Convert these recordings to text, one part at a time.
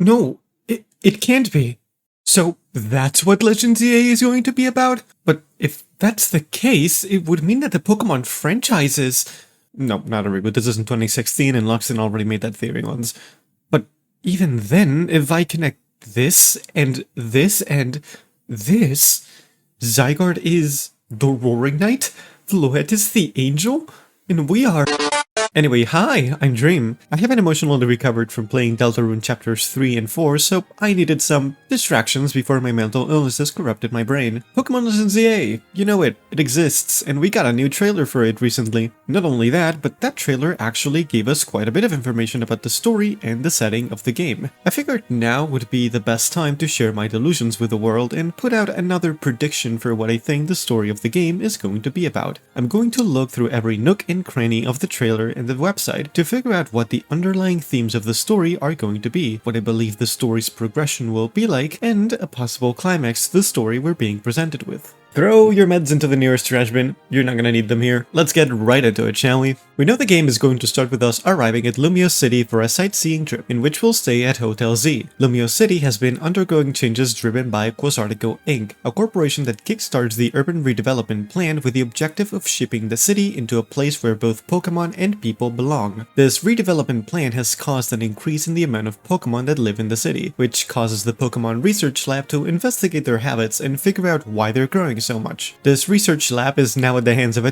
No, it can't be. So that's what Legends Z-A is going to be about? But if that's the case, it would mean that the Pokemon franchise is... No, not a reboot. This isn't 2016 and Luxon already made that theory once. But even then, if I connect this and this and this, Zygarde is the Roaring Knight, Floette is the Angel, and we are... Anyway, hi, I'm Dream. I haven't emotionally recovered from playing Deltarune Chapters 3 and 4, so I needed some distractions before my mental illnesses corrupted my brain. Pokemon Legends Z-A, you know it exists, and we got a new trailer for it recently. Not only that, but that trailer actually gave us quite a bit of information about the story and the setting of the game. I figured now would be the best time to share my delusions with the world and put out another prediction for what I think the story of the game is going to be about. I'm going to look through every nook and cranny of the trailer and the website to figure out what the underlying themes of the story are going to be, what I believe the story's progression will be like, and a possible climax to the story we're being presented with. Throw your meds into the nearest trash bin, you're not gonna need them here. Let's get right into it, shall we? We know the game is going to start with us arriving at Lumiose City for a sightseeing trip, in which we'll stay at Hotel Z. Lumiose City has been undergoing changes driven by Quasartico Inc., a corporation that kickstarts the urban redevelopment plan with the objective of shaping the city into a place where both Pokemon and people belong. This redevelopment plan has caused an increase in the amount of Pokemon that live in the city, which causes the Pokemon Research Lab to investigate their habits and figure out why they're growing so much. This research lab is now at the hands of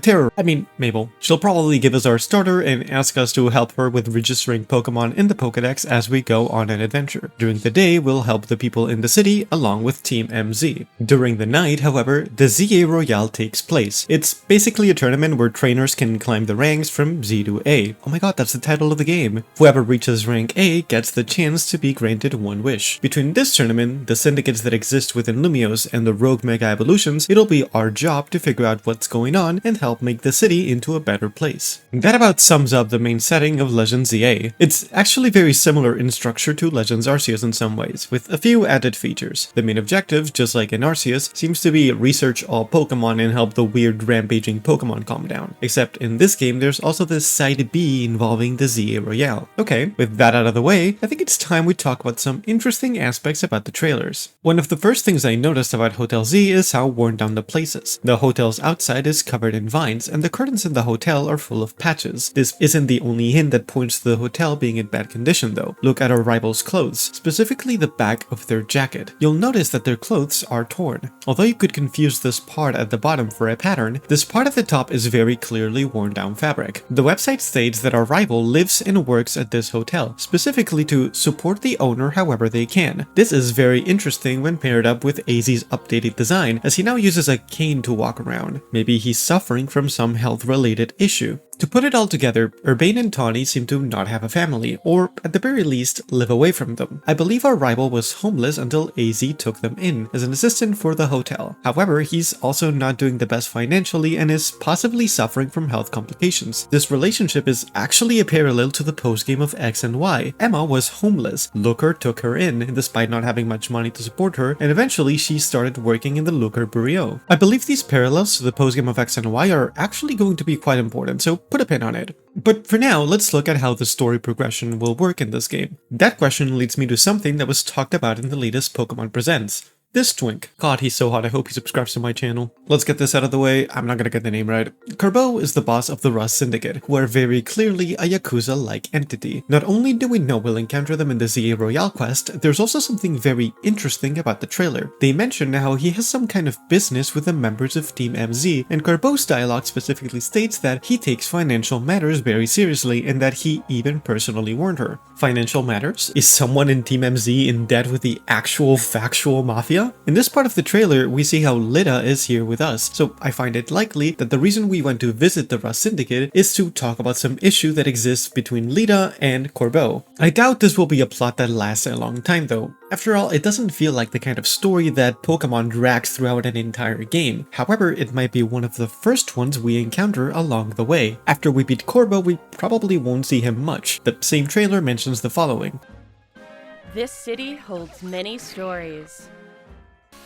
Mabel. She'll probably give us our starter and ask us to help her with registering Pokemon in the Pokedex as we go on an adventure. During the day, we'll help the people in the city along with Team MZ. During the night, however, the ZA Royale takes place. It's basically a tournament where trainers can climb the ranks from Z to A. Oh my god, that's the title of the game. Whoever reaches rank A gets the chance to be granted one wish. Between this tournament, the syndicates that exist within Lumiose, and the Rogue Mega Evolutions, it'll be our job to figure out what's going on and help make the city into a better place. That about sums up the main setting of Legends Z-A. It's actually very similar in structure to Legends Arceus in some ways, with a few added features. The main objective, just like in Arceus, seems to be research all Pokemon and help the weird rampaging Pokemon calm down. Except in this game, there's also this side B involving the ZA Royale. Okay, with that out of the way, I think it's time we talk about some interesting aspects about the trailers. One of the first things I noticed about Hotel Z is how worn down the place is. The hotel's outside is covered in vines, and the curtains in the hotel are full of patches. This isn't the only hint that points to the hotel being in bad condition though. Look at our rivals' clothes, specifically the back of their jacket. You'll notice that their clothes are torn. Although you could confuse this part at the bottom for a pattern, this part at the top is very clearly worn down fabric. The website states that our rival lives and works at this hotel, specifically to support the owner however they can. This is very interesting when paired up with AZ's updated design, as he now uses a cane to walk around. Maybe he's suffering from some health-related issue. To put it all together, Urbane and Tawny seem to not have a family, or at the very least, live away from them. I believe our rival was homeless until AZ took them in as an assistant for the hotel. However, he's also not doing the best financially and is possibly suffering from health complications. This relationship is actually a parallel to the postgame of X and Y. Emma was homeless. Looker took her in, despite not having much money to support her, and eventually she started working in the Looker Bureau. I believe these parallels to the postgame of X and Y are actually going to be quite important, so put a pin on it. But for now, let's look at how the story progression will work in this game. That question leads me to something that was talked about in the latest Pokemon Presents. This twink. God, he's so hot, I hope he subscribes to my channel. Let's get this out of the way, I'm not gonna get the name right. Carbo is the boss of the Rust Syndicate, who are very clearly a Yakuza-like entity. Not only do we know we'll encounter them in the ZA Royale quest, there's also something very interesting about the trailer. They mention how he has some kind of business with the members of Team MZ, and Carbo's dialogue specifically states that he takes financial matters very seriously and that he even personally warned her. Financial matters? Is someone in Team MZ in debt with the actual factual mafia? In this part of the trailer, we see how Lida is here with us, so I find it likely that the reason we went to visit the Rust Syndicate is to talk about some issue that exists between Lida and Corbeau. I doubt this will be a plot that lasts a long time though. After all, it doesn't feel like the kind of story that Pokemon drags throughout an entire game. However, it might be one of the first ones we encounter along the way. After we beat Corbeau, we probably won't see him much. The same trailer mentions the following. This city holds many stories.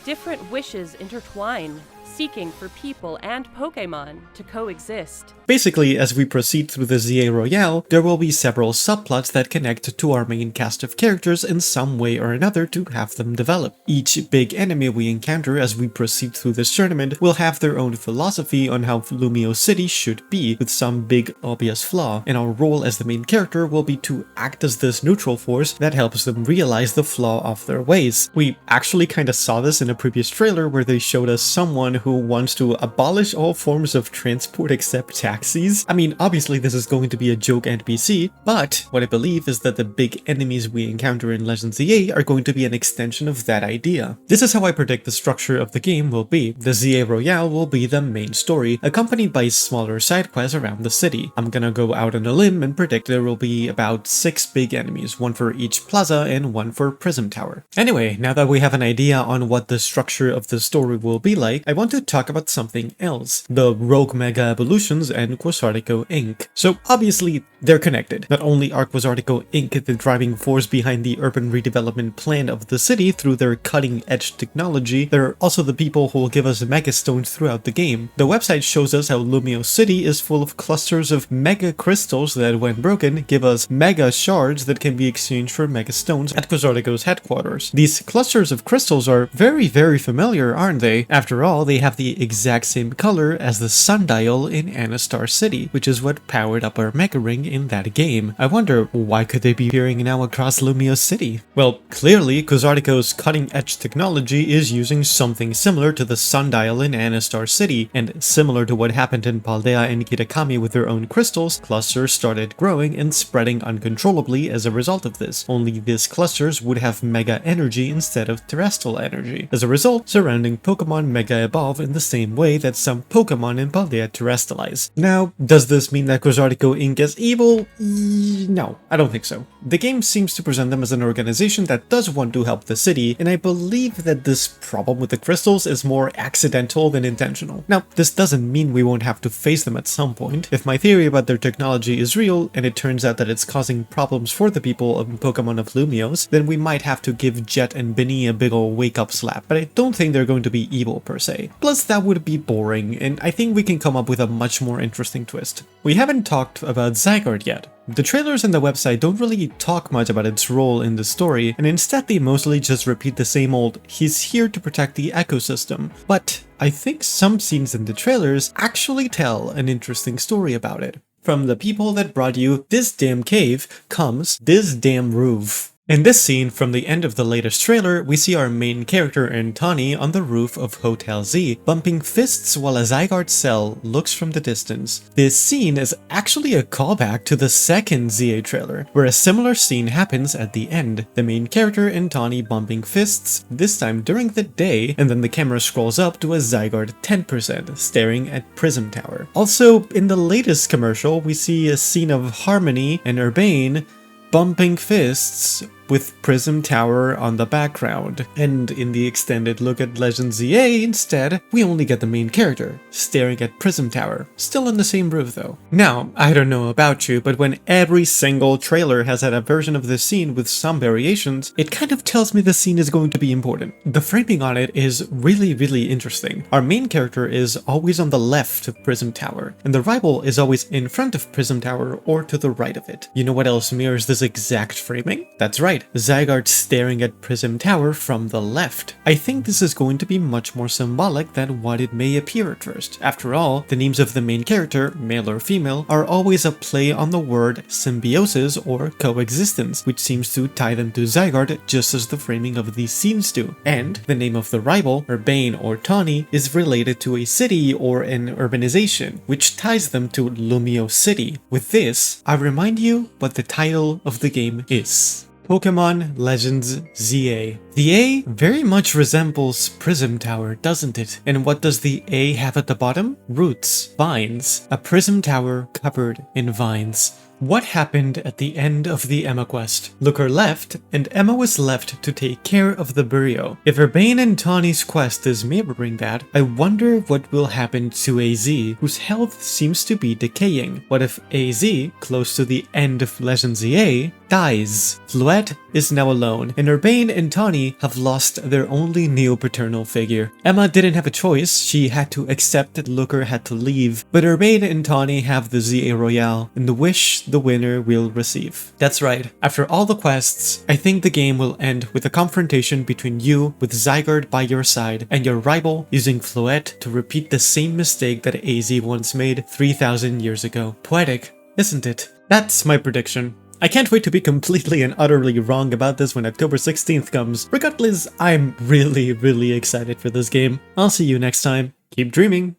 Different wishes intertwine, seeking for people and Pokémon to coexist. Basically, as we proceed through the ZA Royale, there will be several subplots that connect to our main cast of characters in some way or another to have them develop. Each big enemy we encounter as we proceed through this tournament will have their own philosophy on how Lumio City should be, with some big obvious flaw, and our role as the main character will be to act as this neutral force that helps them realize the flaw of their ways. We actually kinda saw this in a previous trailer where they showed us someone who wants to abolish all forms of transport except taxis. I mean, obviously this is going to be a joke NPC, but what I believe is that the big enemies we encounter in Legends ZA are going to be an extension of that idea. This is how I predict the structure of the game will be. The ZA Royale will be the main story, accompanied by smaller side quests around the city. I'm gonna go out on a limb and predict there will be about 6 big enemies, one for each plaza and one for Prism Tower. Anyway, now that we have an idea on what the structure of the story will be like, I want to talk about something else, the Rogue Mega Evolutions and Quasartico Inc. So obviously they're connected. Not only are Quasartico Inc. the driving force behind the urban redevelopment plan of the city through their cutting-edge technology, they're also the people who will give us Mega Stones throughout the game. The website shows us how Lumio City is full of clusters of Mega Crystals that, when broken, give us Mega Shards that can be exchanged for Mega Stones at Quasartico's headquarters. These clusters of crystals are very familiar, aren't they? After all, they have the exact same color as the sundial in Anastar City, which is what powered up our Mega Ring in that game. I wonder, why could they be appearing now across Lumio City? Well, clearly, Quasartico's cutting-edge technology is using something similar to the sundial in Anastar City, and similar to what happened in Paldea and Kitakami with their own crystals, clusters started growing and spreading uncontrollably as a result of this. Only these clusters would have Mega Energy instead of terrestrial energy. As a result, surrounding Pokemon Mega evolve in the same way that some Pokemon in Paldea terrestrialize. Now, does this mean that Quasartico Inc. is evil? No, I don't think so. The game seems to present them as an organization that does want to help the city, and I believe that this problem with the crystals is more accidental than intentional. Now, this doesn't mean we won't have to face them at some point. If my theory about their technology is real, and it turns out that it's causing problems for the people of Pokemon of Lumios, then we might have to give Jet and Benny a big ol' wake-up slap, but I don't think they're going to be evil per se. Plus, that would be boring, and I think we can come up with a much more interesting twist. We haven't talked about Zygarde yet. The trailers and the website don't really talk much about its role in the story, and instead they mostly just repeat the same old, he's here to protect the ecosystem. But I think some scenes in the trailers actually tell an interesting story about it. From the people that brought you this damn cave comes this damn roof. In this scene from the end of the latest trailer, we see our main character Antoni on the roof of Hotel Z, bumping fists while a Zygarde cell looks from the distance. This scene is actually a callback to the second ZA trailer, where a similar scene happens at the end. The main character Antoni bumping fists, this time during the day, and then the camera scrolls up to a Zygarde 10% staring at Prism Tower. Also, in the latest commercial, we see a scene of Harmony and Urbane bumping fists with Prism Tower on the background. And in the extended look at Legends ZA instead, we only get the main character staring at Prism Tower, still on the same roof though. Now, I don't know about you, but when every single trailer has had a version of this scene with some variations, it kind of tells me the scene is going to be important. The framing on it is really interesting. Our main character is always on the left of Prism Tower, and the rival is always in front of Prism Tower or to the right of it. You know what else mirrors this exact framing? That's right, Zygarde staring at Prism Tower from the left. I think this is going to be much more symbolic than what it may appear at first. After all, the names of the main character, male or female, are always a play on the word symbiosis or coexistence, which seems to tie them to Zygarde just as the framing of these scenes do. And the name of the rival, Urbane or Tawny, is related to a city or an urbanization, which ties them to Lumio City. With this, I remind you what the title of the game is. Pokémon Legends Z-A. The A very much resembles Prism Tower, doesn't it? And what does the A have at the bottom? Roots, vines. A Prism Tower covered in vines. What happened at the end of the Emma quest? Looker left, and Emma was left to take care of the Burio. If Urbane and Tawny's quest is mirroring that, I wonder what will happen to AZ, whose health seems to be decaying. What if AZ, close to the end of Legends ZA, dies. Fluette is now alone, and Urbane and Tawny have lost their only neo-paternal figure. Emma didn't have a choice, she had to accept that Looker had to leave, but Urbane and Tawny have the ZA Royale, and the wish the winner will receive. That's right, after all the quests, I think the game will end with a confrontation between you with Zygarde by your side, and your rival using Fluette to repeat the same mistake that AZ once made 3,000 years ago. Poetic, isn't it? That's my prediction. I can't wait to be completely and utterly wrong about this when October 16th comes. Regardless, I'm really excited for this game. I'll see you next time. Keep dreaming!